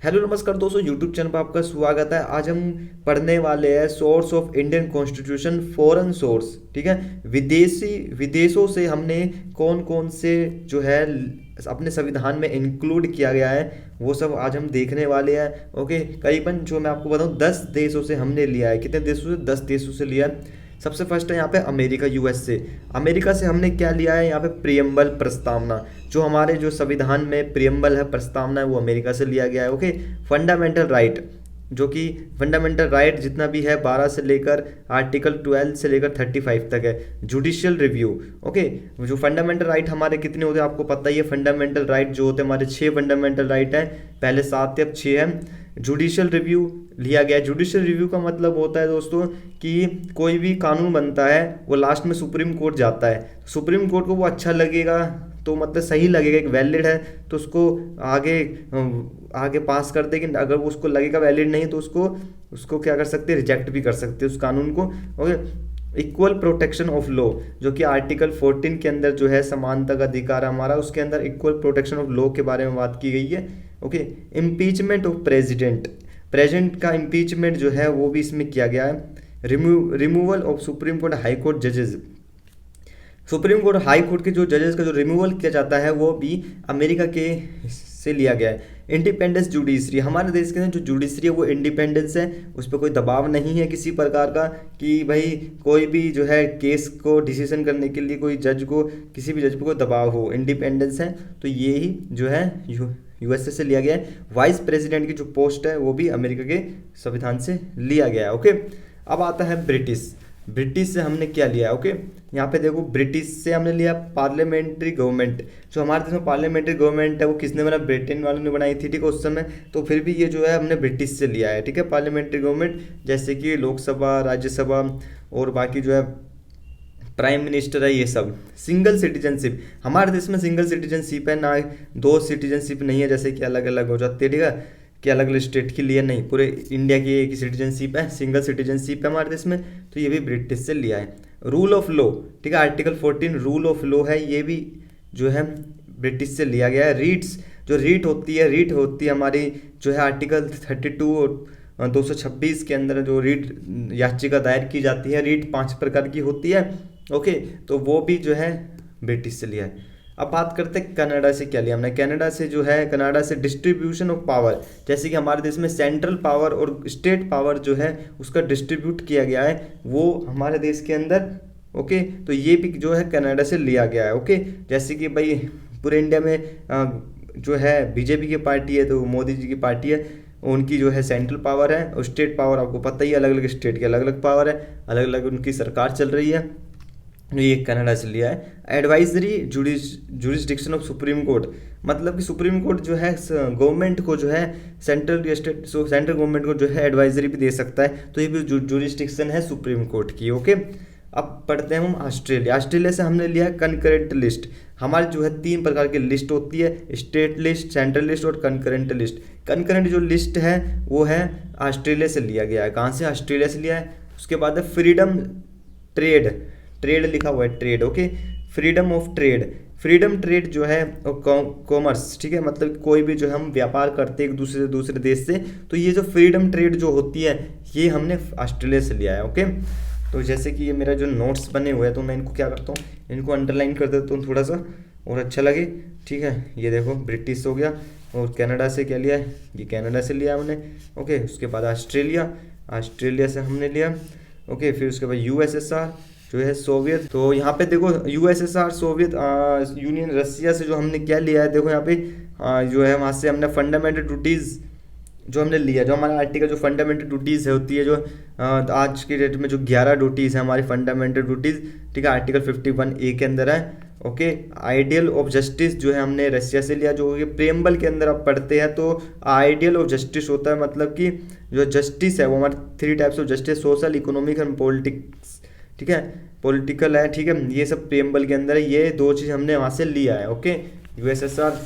Hello नमस्कार दोस्तों, YouTube channel पर आपका स्वागत है। आज हम पढ़ने वाले हैं source of Indian constitution, foreign source. ठीक है, विदेशी विदेशों से हमने कौन कौन से जो है अपने संविधान में इंक्लूड किया गया है, वो सब आज हम देखने वाले हैं। ओके, करीबन जो मैं आपको बताऊं 10 देशों से हमने लिया है। कितने देशों से? 10 देशों से लिया है। सबसे फर्स्ट है यहाँ पे अमेरिका, यूएस से। अमेरिका से हमने क्या लिया है यहाँ पे? प्रियम्बल, प्रस्तावना। जो हमारे जो संविधान में प्रियम्बल है, प्रस्तावना है, वो अमेरिका से लिया गया है। ओके, फंडामेंटल राइट, जो कि फंडामेंटल राइट जितना भी है 12 से लेकर आर्टिकल 12 से लेकर 35 तक है। Judicial review. ओके, जो फंडामेंटल राइट हमारे कितने होते हैं आपको पता ही है। फंडामेंटल राइट जो होते हैं हमारे 6 फंडामेंटल राइट हैं, पहले 7 थे अब 6 हैं। जुडिशियल रिव्यू लिया गया है। जुडिशियल रिव्यू का मतलब होता है दोस्तों कि कोई भी कानून बनता है वो लास्ट में सुप्रीम कोर्ट जाता है। सुप्रीम कोर्ट को वो अच्छा लगेगा तो मतलब सही लगेगा, एक वैलिड है तो उसको आगे आगे पास कर देगी। अगर वो उसको लगेगा वैलिड नहीं तो उसको उसको क्या कर सकते हैं? रिजेक्ट भी कर सकते हैं उस कानून को। Okay, equal protection of law, जो कि आर्टिकल 14 के अंदर जो है समानता का अधिकार हमारा, उसके अंदर इक्वल प्रोटेक्शन ऑफ लॉ के बारे में बात की गई है। Okay, impeachment of president, president का इम्पीचमेंट जो है वो भी इसमें किया गया है। Removal of supreme court high court जजेस, सुप्रीम कोर्ट हाई कोर्ट के जो जजेस का जो रिमूवल किया जाता है वो भी अमेरिका के से लिया गया है। इंडिपेंडेंस जुडिशरी, हमारे देश के अंदर जो जुडिशरी है वो इंडिपेंडेंस है, उस पर कोई दबाव नहीं है किसी प्रकार का कि भाई कोई भी जो है केस को डिसीजन करने के लिए कोई जज को, किसी भी जज पर कोई दबाव हो। इंडिपेंडेंस है, तो ये ही जो है यूएसए से लिया गया है। वाइस प्रेसिडेंट की जो पोस्ट है वो भी अमेरिका के संविधान से लिया गया है। ओके, अब आता है ब्रिटिश। ब्रिटिश से हमने क्या लिया है? ओके, यहाँ पे देखो, ब्रिटिश से हमने लिया पार्लियामेंट्री गवर्नमेंट। जो हमारे देश में पार्लियामेंट्री गवर्नमेंट है वो किसने बनाया? ब्रिटेन वालों ने बनाई थी। ठीक है, उस समय। तो फिर भी ये जो है हमने ब्रिटिश से लिया है। ठीक है, पार्लियामेंट्री गवर्नमेंट, जैसे कि लोकसभा, राज्यसभा और बाकी जो है प्राइम मिनिस्टर है, ये सब। सिंगल सिटीजनशिप, हमारे देश में सिंगल सिटीजनशिप है ना, दो सिटीजनशिप नहीं है जैसे कि अलग अलग हो जाती है। ठीक है, कि अलग अलग स्टेट के लिए नहीं, पूरे इंडिया की एक ही सिटीजनशिप है, सिंगल सिटीजनशिप है हमारे देश में। तो ये भी ब्रिटिश से लिया है। रूल ऑफ लॉ, ठीक है, आर्टिकल 14 रूल ऑफ लॉ है, ये भी जो है ब्रिटिश से लिया गया है। रीट्स, जो रीट होती है हमारी जो है आर्टिकल 32 और 226 के अंदर जो रीट याचिका दायर की जाती है, रीट 5 प्रकार की होती है। ओके, तो वो भी जो है ब्रिटिश से लिया है। अब बात करते हैं कनाडा से क्या लिया हमने। कनाडा से जो है, कनाडा से डिस्ट्रीब्यूशन ऑफ पावर, जैसे कि हमारे देश में सेंट्रल पावर और स्टेट पावर जो है उसका डिस्ट्रीब्यूट किया गया है, वो हमारे देश के अंदर। ओके, तो ये भी जो है कनाडा से लिया गया है। ओके, जैसे कि भाई पूरे इंडिया में जो है बीजेपी की पार्टी है, तो मोदी जी की पार्टी है, उनकी जो है सेंट्रल पावर है, और स्टेट पावर आपको पता ही है, अलग अलग स्टेट की अलग अलग पावर है, अलग अलग उनकी सरकार चल रही है। ये कनाडा से लिया है। Advisory jurisdiction of supreme court, मतलब कि सुप्रीम कोर्ट जो है गवर्नमेंट को जो है सेंट्रल स्टेट सेंट्रल गवर्नमेंट को जो है एडवाइजरी भी दे सकता है, तो ये भी जुरिस्डिक्शन है सुप्रीम कोर्ट की। ओके, अब पढ़ते हैं हम ऑस्ट्रेलिया। ऑस्ट्रेलिया से हमने लिया है कंकरेंट लिस्ट। हमारी जो है 3 प्रकार की लिस्ट होती है, स्टेट लिस्ट, सेंट्रल लिस्ट और कंकरेंट लिस्ट। कंकरेंट जो लिस्ट है वो है ऑस्ट्रेलिया से लिया गया है। कहाँ से? ऑस्ट्रेलिया से लिया है। उसके बाद है फ्रीडम ट्रेड, ट्रेड लिखा हुआ है, trade. Okay, freedom of trade, freedom trade जो है कॉमर्स। ठीक है, मतलब कोई भी जो हम व्यापार करते हैं एक दूसरे देश से, तो ये जो फ्रीडम ट्रेड जो होती है ये हमने ऑस्ट्रेलिया से लिया है। ओके, तो जैसे कि ये मेरा जो नोट्स बने हुए हैं तो मैं इनको क्या करता हूँ, इनको अंडरलाइन कर देता हूँ थोड़ा सा और अच्छा लगे। ठीक है, ये देखो ब्रिटिश हो गया। और कनाडा से क्या लिया है? ये कनाडा से लिया हमने। ओके, उसके बाद ऑस्ट्रेलिया, ऑस्ट्रेलिया से हमने लिया। ओके, फिर उसके बाद यूएसएसआर जो है सोवियत। तो यहाँ पे देखो यूएसएसआर, सोवियत यूनियन, रसिया से जो हमने क्या लिया है, देखो यहाँ पे जो है वहाँ से हमने फंडामेंटल ड्यूटीज़ जो हमने लिया, जो हमारा आर्टिकल जो फंडामेंटल ड्यूटीज़ है होती है, जो आज की डेट में जो 11 ड्यूटीज़ है हमारी फंडामेंटल ड्यूटीज़। ठीक है, आर्टिकल 51A के अंदर है। ओके, आइडियल ऑफ जस्टिस जो है हमने रसिया से लिया, जो कि प्रेम्बल के अंदर आप पढ़ते हैं तो आइडियल ऑफ जस्टिस होता है, मतलब कि जो जस्टिस है वो हमारे 3 types of justice, social, economic and politics. ठीक है, पॉलिटिकल है। ठीक है, ये सब प्रेम्बल के अंदर है, ये 2 चीज़ हमने वहाँ से लिया है। Okay, USSR.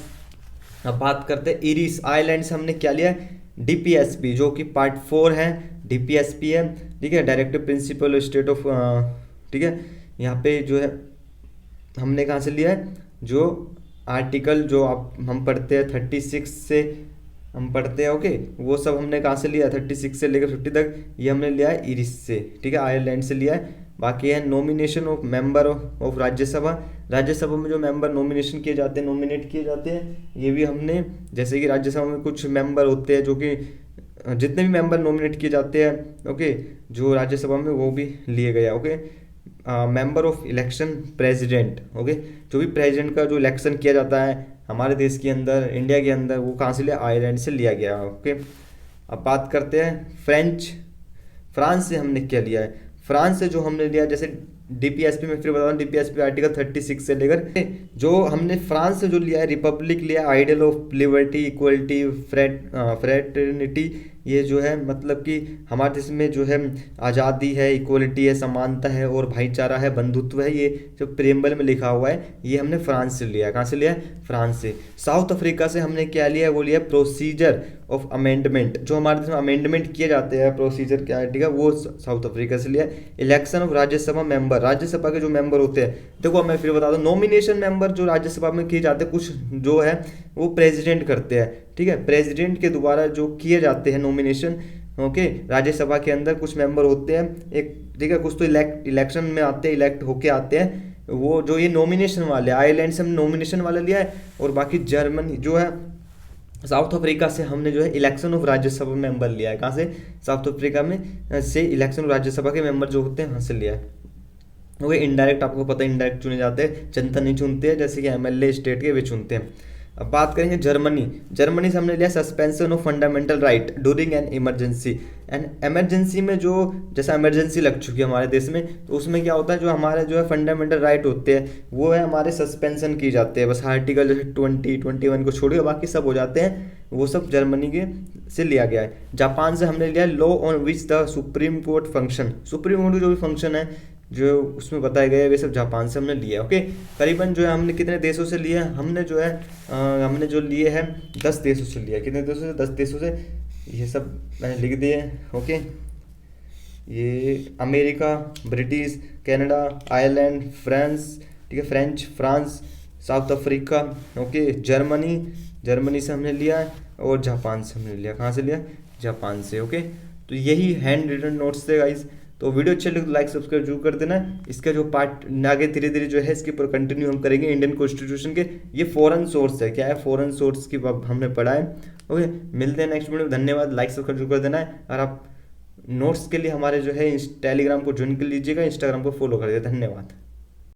अब बात करते हैं इरिस आइलैंड से हमने क्या लिया है? डीपीएसपी, जो कि पार्ट 4 है, डीपीएसपी है। ठीक है, डायरेक्टिव प्रिंसिपल स्टेट ऑफ। ठीक है, यहाँ पे जो है हमने कहाँ से लिया है? जो आर्टिकल जो आप हम पढ़ते हैं 36 से हम पढ़ते हैं, ओके। वो सब हमने कहाँ से लिया, 36 से लेकर 50 तक ये हमने लिया है इरिस से, ठीक है, आयरलैंड से लिया है। बाकी है nomination of member of Rajya Sabha. Rajya Sabha में जो मेंबर नॉमिनेशन किए जाते हैं, नॉमिनेट किए जाते हैं, ये भी हमने, जैसे कि राज्यसभा में कुछ मेंबर होते हैं जो कि जितने भी मेंबर नॉमिनेट किए जाते हैं, ओके, जो राज्यसभा में, वो भी लिए गया, okay. Member of election president, okay, जो भी प्रेसिडेंट का जो इलेक्शन किया जाता है हमारे देश के अंदर, इंडिया के अंदर, वो कहाँ से लिया, आयरलैंड से लिया गया, ओके। अब बात करते हैं फ्रांस से हमने क्या लिया है। फ्रांस से जो हमने लिया, जैसे डीपीएसपी में फिर बता दूँ, डीपीएसपी आर्टिकल 36 से लेकर जो हमने फ्रांस से जो लिया है, रिपब्लिक लिया है, ideal of liberty, equality, fraternity, ये जो है मतलब कि हमारे देश में जो है आज़ादी है, इक्वलिटी है, समानता है और भाईचारा है, बंधुत्व है, ये जो प्रेम्बल में लिखा हुआ है, ये हमने फ्रांस से लिया है। कहाँ से लिया है, फ्रांस से। साउथ अफ्रीका से हमने क्या लिया है, वो लिया प्रोसीजर ऑफ अमेंडमेंट, जो हमारे देश में अमेंडमेंट किए जाते हैं, प्रोसीजर क्या है, ठीक है, वो साउथ अफ्रीका से लिया है। Election of Rajya Sabha member, Rajya Sabha के जो मेंबर होते हैं, देखो मैं फिर बता दूं, नॉमिनेशन मेंबर जो राज्यसभा में किए जाते हैं, कुछ जो है वो प्रेसिडेंट करते हैं, ठीक है, प्रेसिडेंट के द्वारा जो किए जाते हैं नॉमिनेशन, ओके। राज्यसभा के अंदर कुछ मेंबर होते हैं, एक, ठीक है, कुछ तो इलेक्शन में आते हैं, इलेक्ट होके आते हैं, वो जो ये नॉमिनेशन वाले, आयरलैंड से हमने नॉमिनेशन वाला लिया है, और बाकी जर्मनी जो है, साउथ अफ्रीका से हमने जो है इलेक्शन ऑफ राज्यसभा मेंबर लिया है। कहाँ से, साउथ अफ्रीका में से इलेक्शन ऑफ राज्यसभा के मेंबर जो होते हैं वहाँ से लिया है, ओके। इनडायरेक्ट आपको पता है, इनडायरेक्ट चुने जाते हैं, जनता नहीं चुनते हैं, जैसे कि एमएलए स्टेट के वे चुनते हैं। अब बात करेंगे जर्मनी से हमने लिया suspension of fundamental right during an emergency. And emergency में जो, जैसा इमरजेंसी लग चुकी है हमारे देश में, तो उसमें क्या होता है, जो हमारे जो है फंडामेंटल राइट होते हैं, वो है हमारे सस्पेंशन की जाते हैं, बस आर्टिकल जैसे 20, 21 को छोड़िए बाकी सब हो जाते हैं, वो सब जर्मनी के से लिया गया है। जापान से हमने लिया law on which the supreme court function, supreme court जो भी फंक्शन है जो उसमें बताया गया है, वे सब जापान से हमने लिया, ओके। करीबन जो है हमने कितने देशों से लिया, हमने जो है हमने जो लिए हैं 10 देशों से लिया, कितने देशों से, 10 देशों से, ये सब मैंने लिख दिए, ओके। ये America, British, Canada, Ireland, France, ठीक है, France, south Africa, okay, Germany से हमने लिया है, और जापान से हमने लिया। कहाँ से लिया, जापान से, ओके। तो यही हैंड रिटन नोट्स थे गाइस। तो वीडियो अच्छे लगे तो लाइक सब्सक्राइब जरूर कर देना। इसका जो पार्ट आगे धीरे धीरे जो है इसके ऊपर कंटिन्यू हम करेंगे इंडियन कॉन्स्टिट्यूशन के। ये फॉरेन सोर्स है, क्या है, फॉरेन सोर्स की हमने पढ़ा है, ओके। मिलते हैं नेक्स्ट वीडियो में, धन्यवाद। लाइक सब्सक्राइब जरूर कर देना है, और आप नोट्स के लिए हमारे जो है टेलीग्राम को ज्वाइन कर लीजिएगा, इंस्टाग्राम को फॉलो कर दीजिएगा। धन्यवाद।